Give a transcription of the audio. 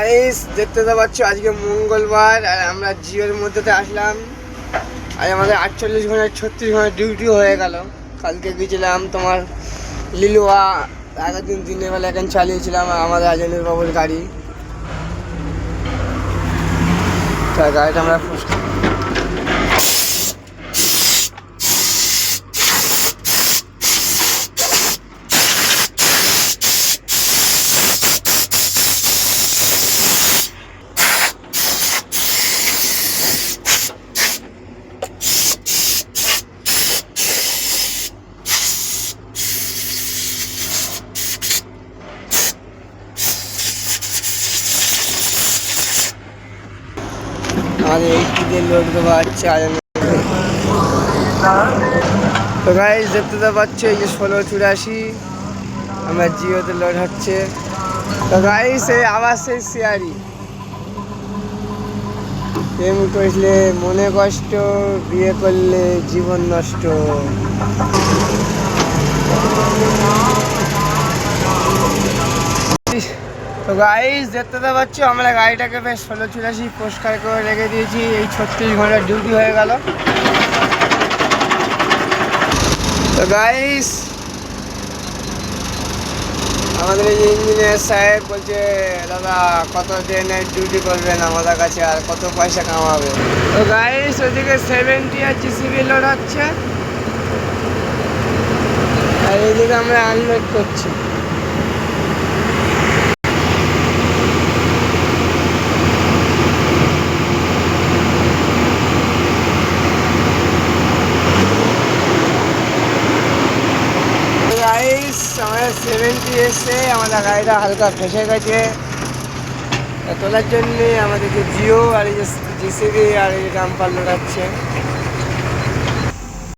Guys দেখতে তো পাচ্ছ আজকে মঙ্গলবার আর আমরা জিওর মধ্যেতে আসলাম। আজ আমাদের 48 ঘন্টা 36 ঘন্টা ডিউটি হয়ে গেল। কালকে গিয়েছিলাম তোমার লিলুয়া, আগের দিন দিনের বেলা এখন চালিয়েছিলাম আমাদের আজনুর বাবুর গাড়ি। তার গাড়িটা আমরা আমাদের এই দিকে লোড দেওয়া হচ্ছে আজনুর। তো গাইস দেখতে তো পাচ্ছ এই যে 1684 আমরা জিওতে লোড হচ্ছে। তো গাইস এই আবার সেই শেয়ারি প্রেম করলে মনে কষ্ট, বিয়ে করলে জীবন নষ্ট। তো গাইস দেখতে তো পাচ্ছ আমরা গাড়িটাকে বেশ 1684 পরিষ্কার করে রেখে দিয়েছি। এই 36 ঘন্টা ডিউটি হয়ে গেল। তো গাইস আমাদের এই ইঞ্জিনিয়ার সাহেব বলছে দাদা কত দিনের ডিউটি করবেন আমাদের কাছে আর কত পয়সা কামাবে। তো গাইস ওদিকে 70 আর জিসিবি লোড হচ্ছে আর এইদিকে আমরা আনলোড করছি। গাইস আমাদের 70 এসে আমাদের গাড়িটা হালকা ফেসে গেছে, তোলার জন্যে আমাদেরকে জিও আর এই যে জিসিবি আর এই ডাম্পার লোডাচ্ছে।